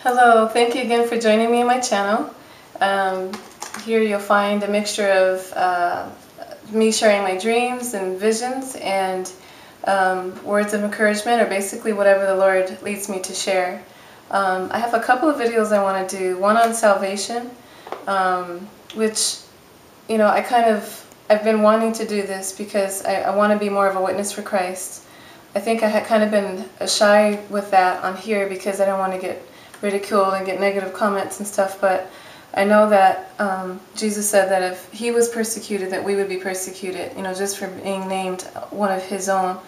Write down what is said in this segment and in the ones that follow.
Hello, thank you again for joining me on my channel. Here you'll find a mixture of me sharing my dreams and visions and words of encouragement, or basically whatever the Lord leads me to share. I have a couple of videos I want to do, one on salvation, which, you know, I've been wanting to do this because I want to be more of a witness for Christ. I think I had kind of been shy with that on here because I don't want to get ridiculed and get negative comments and stuff, but I know that Jesus said that if he was persecuted, that we would be persecuted, you know, just for being named one of his own.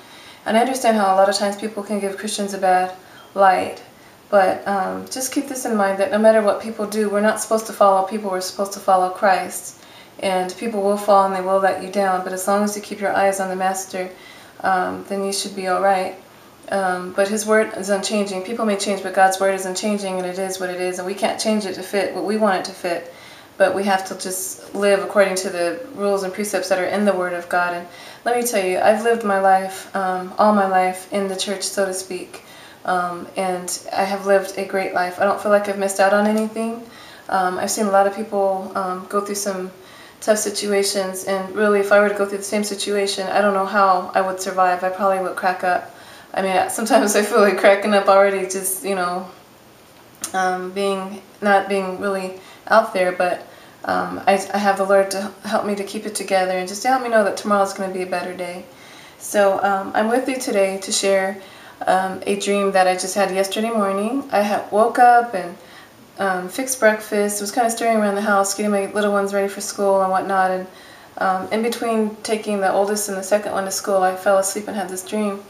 And I understand how a lot of times people can give Christians a bad light, but just keep this in mind, that no matter what people do, we're not supposed to follow people, we're supposed to follow Christ. And people will fall and they will let you down, but as long as you keep your eyes on the Master, then you should be alright. But his word is unchanging. People may change, but God's word is unchanging, and it is what it is, and we can't change it to fit what we want it to fit, but we have to just live according to the rules and precepts that are in the Word of God. And let me tell you, I've lived my life, all my life in the church, so to speak, and I have lived a great life. I don't feel like I've missed out on anything. I've seen a lot of people go through some tough situations, and really, if I were to go through the same situation, I don't know how I would survive. I probably would crack up. I mean, sometimes I feel like cracking up already, just, you know, not being really out there, but I have the Lord to help me to keep it together and just to help me know that tomorrow's going to be a better day. So I'm with you today to share a dream that I just had yesterday morning. I woke up and fixed breakfast, was kind of stirring around the house, getting my little ones ready for school and whatnot, and in between taking the oldest and the second one to school, I fell asleep and had this dream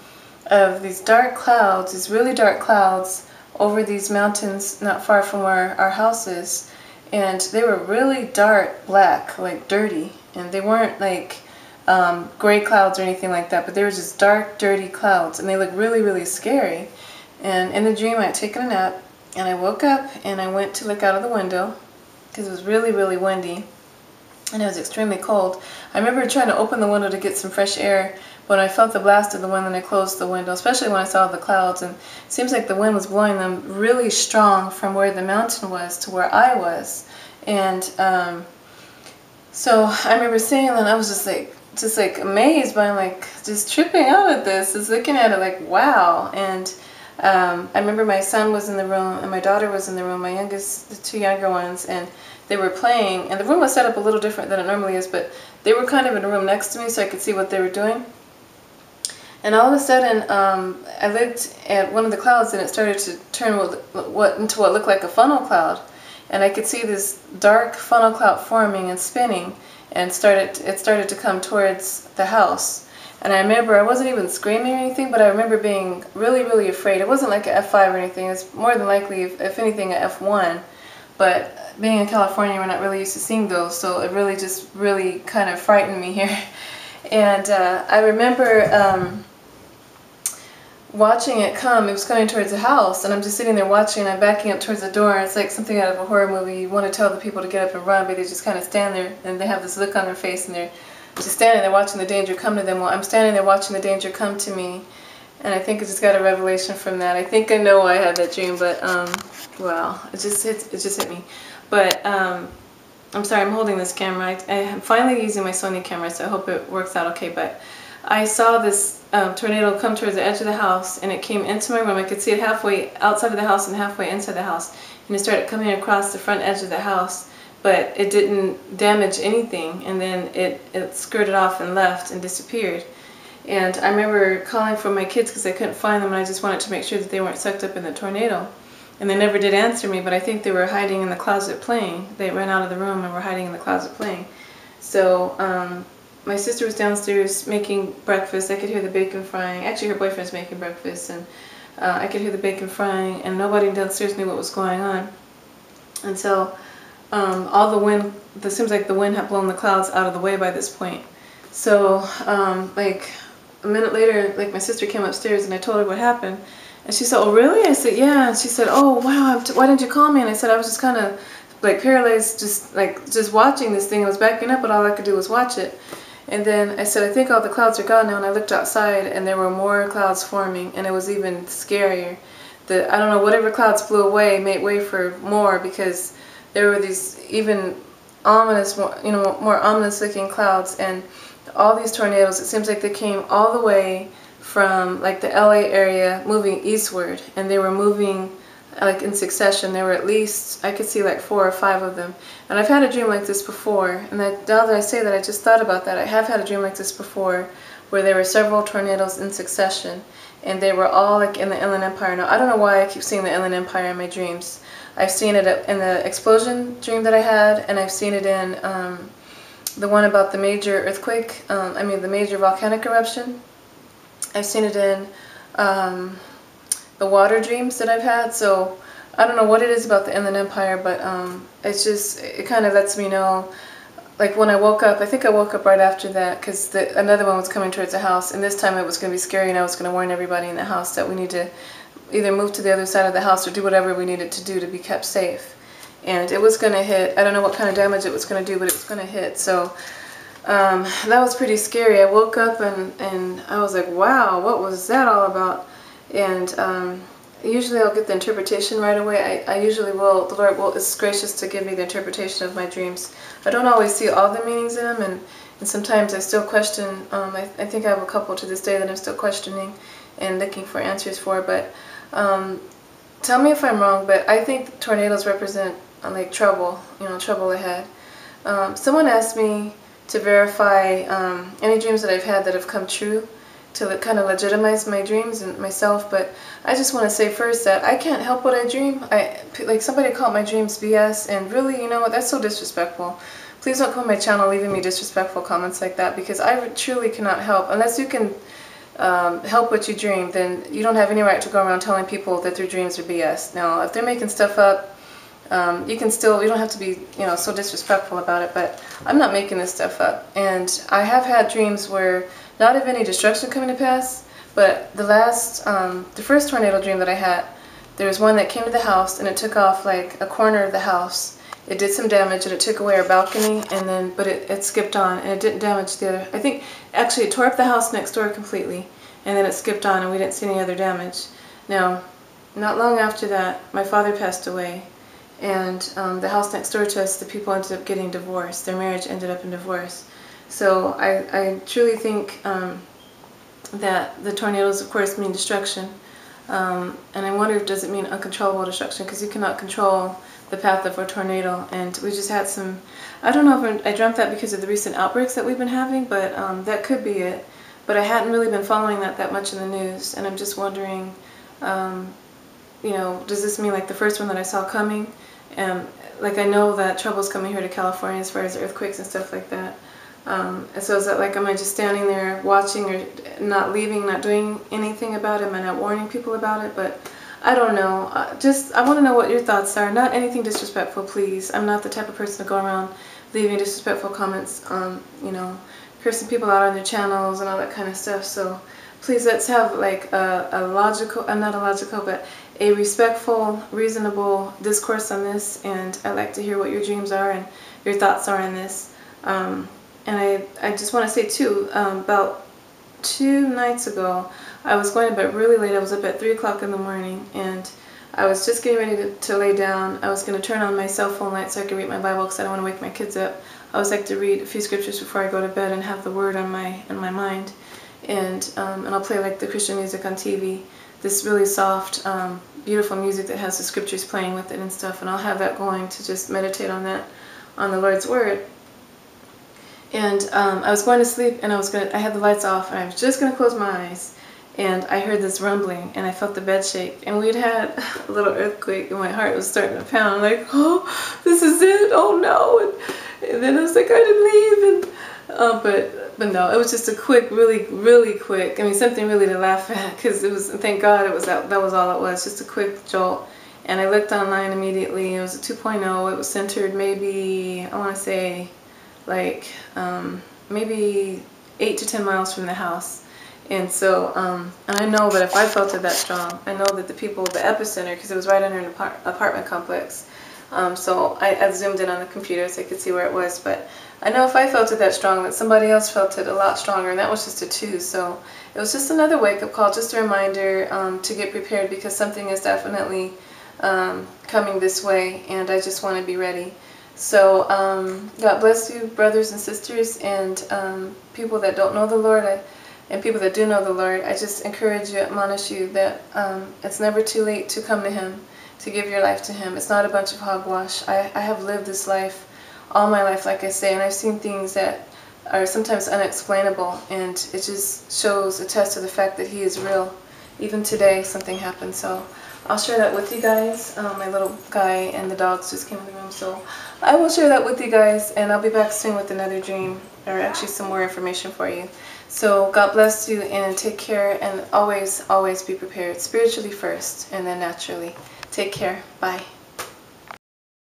of these dark clouds, these really dark clouds over these mountains not far from where our house is, and they were really dark black, like dirty, and they weren't like gray clouds or anything like that, but they were just dark, dirty clouds, and they looked really, really scary. And in the dream I had taken a nap, and I woke up and I went to look out of the window because it was really, really windy and it was extremely cold. I remember trying to open the window to get some fresh air, but when I felt the blast of the wind, then I closed the window, especially when I saw the clouds, and it seems like the wind was blowing them really strong from where the mountain was to where I was. And so I remember seeing that, and I was just like amazed by, like, just tripping out at this, just looking at it like, wow. And I remember my son was in the room and my daughter was in the room, my youngest, the two younger ones, and they were playing, and the room was set up a little different than it normally is, but they were kind of in a room next to me so I could see what they were doing. And all of a sudden, I looked at one of the clouds and it started to turn into what looked like a funnel cloud. And I could see this dark funnel cloud forming and spinning, and it started to come towards the house. And I remember, I wasn't even screaming or anything, but I remember being really, really afraid. It wasn't like an F5 or anything. It's more than likely, if anything, an F1. But being in California, we're not really used to seeing those, so it really just really kind of frightened me here. And I remember watching it come. It was coming towards the house, and I'm just sitting there watching, and I'm backing up towards the door. It's like something out of a horror movie. You want to tell the people to get up and run, but they just kind of stand there, and they have this look on their face, and they're just standing there watching the danger come to them. Well, I'm standing there watching the danger come to me, and I think I just got a revelation from that. I think I know why I had that dream, but wow, it just hit me. But I'm sorry, I'm holding this camera. I am finally using my Sony camera, so I hope it works out okay. But I saw this tornado come towards the edge of the house, and it came into my room. I could see it halfway outside of the house and halfway inside the house, and it started coming across the front edge of the house, but it didn't damage anything, and then it skirted off and left and disappeared. And I remember calling for my kids because I couldn't find them, and I just wanted to make sure that they weren't sucked up in the tornado. And they never did answer me, but I think they were hiding in the closet playing. They ran out of the room and were hiding in the closet playing. So my sister was downstairs making breakfast. I could hear the bacon frying. Actually, her boyfriend's making breakfast, and I could hear the bacon frying, and nobody downstairs knew what was going on. And so all the wind, it seems like the wind had blown the clouds out of the way by this point. So like a minute later, like, my sister came upstairs, and I told her what happened. And she said, "Oh, really?" I said, "Yeah." And she said, "Oh, wow, why didn't you call me?" And I said, "I was just kind of like paralyzed, just watching this thing. I was backing up, but all I could do was watch it." And then I said, "I think all the clouds are gone now." And I looked outside, and there were more clouds forming, and it was even scarier. I don't know, whatever clouds blew away made way for more, because there were these even ominous, more ominous looking clouds, and all these tornadoes, it seems like they came all the way from like the LA area moving eastward, and they were moving like in succession. There were at least, I could see like 4 or 5 of them. And I've had a dream like this before, and now that I say that, I just thought about that. I have had a dream like this before, where there were several tornadoes in succession, and they were all like in the Inland Empire. Now, I don't know why I keep seeing the Inland Empire in my dreams. I've seen it in the explosion dream that I had, and I've seen it in the one about the major earthquake, the major volcanic eruption. I've seen it in the water dreams that I've had. So I don't know what it is about the Inland Empire, but it kind of lets me know. Like when I woke up, I think I woke up right after that, because another one was coming towards the house, and this time it was going to be scary, and I was going to warn everybody in the house that we need to either move to the other side of the house or do whatever we needed to do to be kept safe. And it was going to hit. I don't know what kind of damage it was going to do, but it was going to hit. So that was pretty scary. I woke up and I was like, wow, what was that all about? And usually I'll get the interpretation right away. I usually will. The Lord is gracious to give me the interpretation of my dreams. I don't always see all the meanings in them, and sometimes I still question. I think I have a couple to this day that I'm still questioning and looking for answers for. But tell me if I'm wrong, but I think tornadoes represent like trouble, trouble ahead. Someone asked me to verify any dreams that I've had that have come true, to kind of legitimize my dreams and myself. But I just want to say first that I can't help what I dream. Like somebody called my dreams BS, and really, you know what, that's so disrespectful. Please don't come on my channel leaving me disrespectful comments like that, because I truly cannot help. Unless you can help what you dream, then you don't have any right to go around telling people that their dreams are BS. Now, if they're making stuff up, you don't have to be, so disrespectful about it, but I'm not making this stuff up. And I have had dreams where not of any destruction coming to pass, but the first tornado dream that I had, there was one that came to the house, and it took off like a corner of the house. It did some damage, and it took away our balcony, but it skipped on, and it didn't damage the other. I think actually it tore up the house next door completely, and then it skipped on, and we didn't see any other damage. Now, not long after that, my father passed away, and the house next door to us, the people ended up getting divorced. Their marriage ended up in divorce. So I truly think that the tornadoes, of course, mean destruction. And I wonder, does it mean uncontrollable destruction? Because you cannot control the path of a tornado. And we just had some, I don't know if I dreamt that because of the recent outbreaks that we've been having, but that could be it. But I hadn't really been following that much in the news. And I'm just wondering, does this mean like the first one that I saw coming? Like I know that trouble's coming here to California as far as earthquakes and stuff like that. And so is that like, am I just standing there watching or not leaving, not doing anything about it? Am I not warning people about it? But I don't know. I want to know what your thoughts are. Not anything disrespectful, please. I'm not the type of person to go around leaving disrespectful comments, cursing people out on their channels and all that kind of stuff. So please, let's have like a logical, not a logical, but a respectful, reasonable discourse on this. And I'd like to hear what your dreams are and your thoughts are on this. And I just want to say too, about 2 nights ago, I was going to bed really late. I was up at 3 o'clock in the morning, and I was just getting ready to lay down. I was going to turn on my cell phone light so I could read my Bible, because I don't want to wake my kids up. I always like to read a few scriptures before I go to bed and have the Word on my mind. And I'll play like the Christian music on TV, this really soft, beautiful music that has the scriptures playing with it and stuff. And I'll have that going to just meditate on that, on the Lord's Word. And I was going to sleep, and I had the lights off, and I was just going to close my eyes, and I heard this rumbling, and I felt the bed shake, and we'd had a little earthquake, and my heart was starting to pound. I'm like, oh, this is it, oh no, and then I was like, I didn't leave, and but no, it was just a quick, really, really quick, something really to laugh at, because it was, thank God, that was all it was, just a quick jolt. And I looked online immediately. It was a 2.0. It was centered maybe, I want to say, like maybe 8 to 10 miles from the house. And so, and I know that if I felt it that strong, I know that the people, the epicenter, because it was right under an apartment complex, So I zoomed in on the computer so I could see where it was. But I know if I felt it that strong, that somebody else felt it a lot stronger, and that was just a 2. So it was just another wake-up call, just a reminder to get prepared, because something is definitely coming this way, and I just want to be ready. So God bless you, brothers and sisters, and people that don't know the Lord, and people that do know the Lord. I just encourage you, admonish you that it's never too late to come to Him, to give your life to Him. It's not a bunch of hogwash. I have lived this life all my life, like I say, and I've seen things that are sometimes unexplainable, and it just shows, attests to the fact that He is real. Even today, something happened, so I'll share that with you guys. My little guy and the dogs just came in the room, so I will share that with you guys, and I'll be back soon with another dream, or actually some more information for you. So God bless you, and take care, and always, always be prepared. Spiritually first, and then naturally. Take care. Bye.